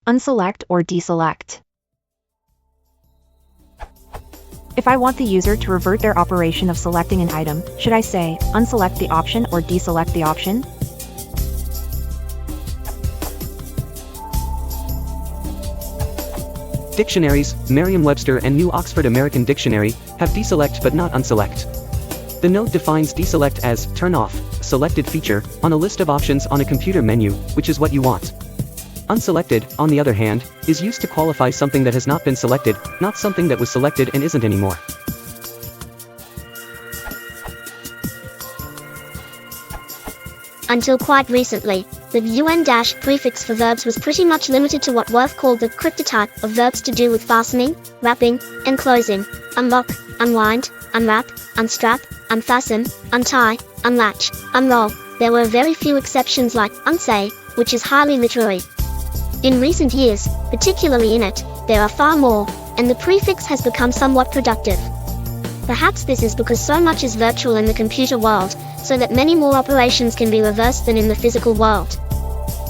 unselect or deselect. If I want the user to revert their operation of selecting an item, should I say, unselect the option or deselect the option? Dictionaries, Merriam-Webster and New Oxford American Dictionary, have deselect but not unselect. The note defines deselect as turn off, selected feature, on a list of options on a computer menu, which is what you want. Unselected, on the other hand, is used to qualify something that has not been selected, not something that was selected and isn't anymore. Until quite recently, the UN- prefix for verbs was pretty much limited to what Worth called the cryptotype of verbs to do with fastening, wrapping, and closing: unlock, unwind, unwrap, unstrap, unfasten, untie, unlatch, unroll. There were very few exceptions like unsay, which is highly literary. In recent years, particularly in it, there are far more, and the prefix has become somewhat productive. Perhaps this is because so much is virtual in the computer world, so that many more operations can be reversed than in the physical world.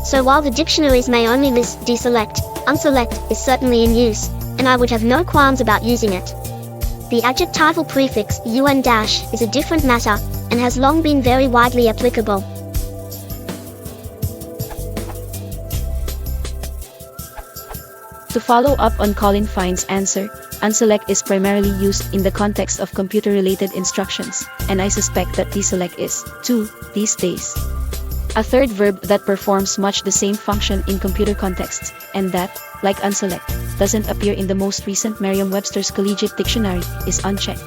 So while the dictionaries may only list deselect, unselect is certainly in use, and I would have no qualms about using it. The adjectival prefix UN- is a different matter, and has long been very widely applicable. To follow up on Colin Fine's answer, unselect is primarily used in the context of computer-related instructions, and I suspect that deselect is, too, these days. A third verb that performs much the same function in computer contexts, and that, like unselect, doesn't appear in the most recent Merriam-Webster's Collegiate Dictionary, is uncheck.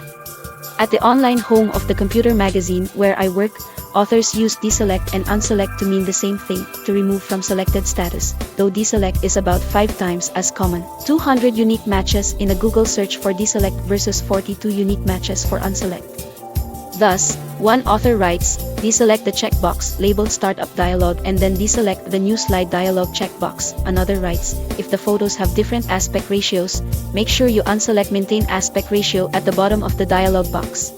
At the online home of the computer magazine where I work, authors use deselect and unselect to mean the same thing, to remove from selected status, though deselect is about 5 times as common. 200 unique matches in a Google search for deselect versus 42 unique matches for unselect. Thus, one author writes, deselect the checkbox labeled Startup Dialog and then deselect the New Slide Dialog checkbox. Another writes, if the photos have different aspect ratios, make sure you unselect Maintain Aspect Ratio at the bottom of the dialog box.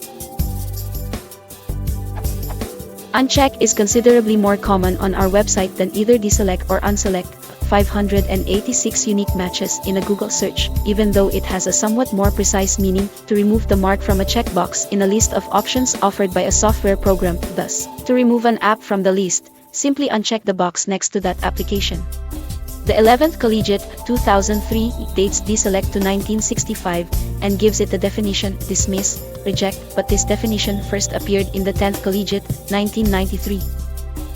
Uncheck is considerably more common on our website than either deselect or unselect. 586 unique matches in a Google search, even though it has a somewhat more precise meaning, to remove the mark from a checkbox in a list of options offered by a software program. Thus, to remove an app from the list, simply uncheck the box next to that application. The 11th Collegiate, 2003, dates deselect to 1965, and gives it the definition, dismiss, reject, but this definition first appeared in the 10th Collegiate, 1993.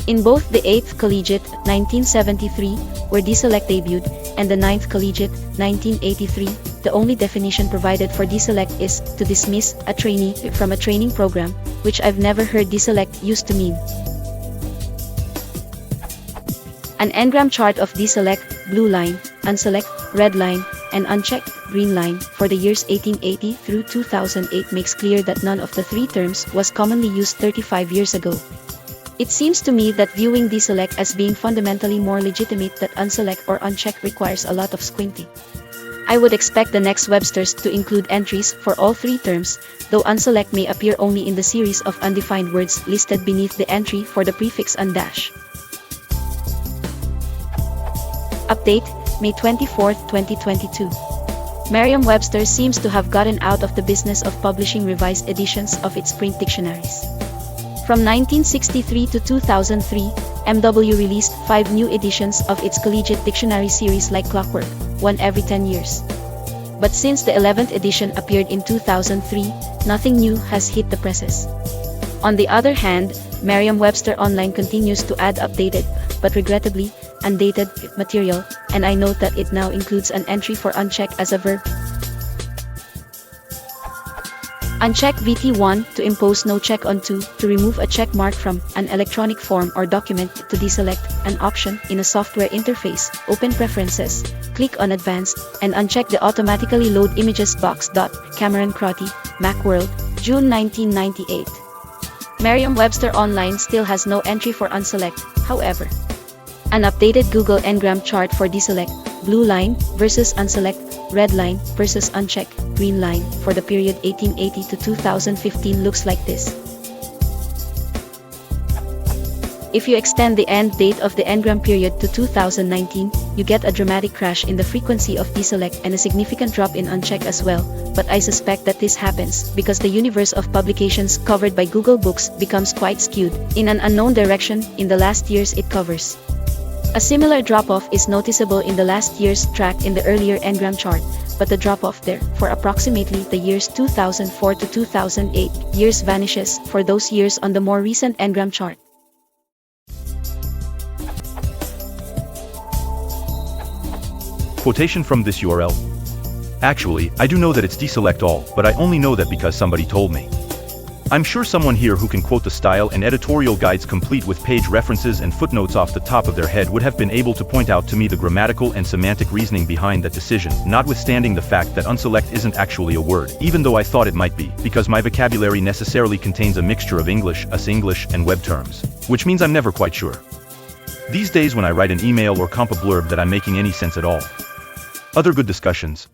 In both the 8th Collegiate, 1973, where deselect debuted, and the 9th Collegiate, 1983, the only definition provided for deselect is, to dismiss a trainee from a training program, which I've never heard deselect used to mean. An engram chart of deselect, blue line, unselect, red line, and uncheck, green line, for the years 1880 through 2008 makes clear that none of the three terms was commonly used 35 years ago. It seems to me that viewing deselect as being fundamentally more legitimate than unselect or uncheck requires a lot of squinting. I would expect the next Webster's to include entries for all three terms, though unselect may appear only in the series of undefined words listed beneath the entry for the prefix undash. Update, May 24, 2022. Merriam-Webster seems to have gotten out of the business of publishing revised editions of its print dictionaries. From 1963 to 2003, MW released 5 new editions of its collegiate dictionary series like clockwork, one every 10 years. But since the 11th edition appeared in 2003, nothing new has hit the presses. On the other hand, Merriam-Webster Online continues to add updated, but regrettably, undated material, and I note that it now includes an entry for uncheck as a verb. Uncheck VT1 to impose no check on 2, to remove a check mark from an electronic form or document, to deselect an option in a software interface, open Preferences, click on Advanced, and uncheck the automatically load images box. Cameron Crotty, Macworld, June 1998. Merriam-Webster Online still has no entry for unselect, however. An updated Google Ngram chart for deselect, blue line versus unselect, red line versus uncheck, green line, for the period 1880 to 2015 looks like this. If you extend the end date of the engram period to 2019, you get a dramatic crash in the frequency of deselect and a significant drop in uncheck as well, but I suspect that this happens because the universe of publications covered by Google Books becomes quite skewed in an unknown direction in the last years it covers. A similar drop-off is noticeable in the last year's track in the earlier engram chart, but the drop-off there, for approximately the years 2004 to 2008, years vanishes for those years on the more recent engram chart. Quotation from this URL. Actually, I do know that it's deselect all, but I only know that because somebody told me. I'm sure someone here who can quote the style and editorial guides complete with page references and footnotes off the top of their head would have been able to point out to me the grammatical and semantic reasoning behind that decision, notwithstanding the fact that unselect isn't actually a word, even though I thought it might be, because my vocabulary necessarily contains a mixture of English, US-English, and web terms, which means I'm never quite sure. These days when I write an email or comp a blurb that I'm making any sense at all. Other good discussions.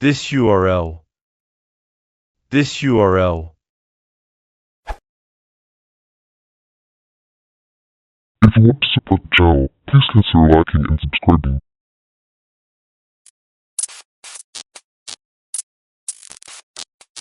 This URL. This URL. If you want to support the channel, please consider liking and subscribing.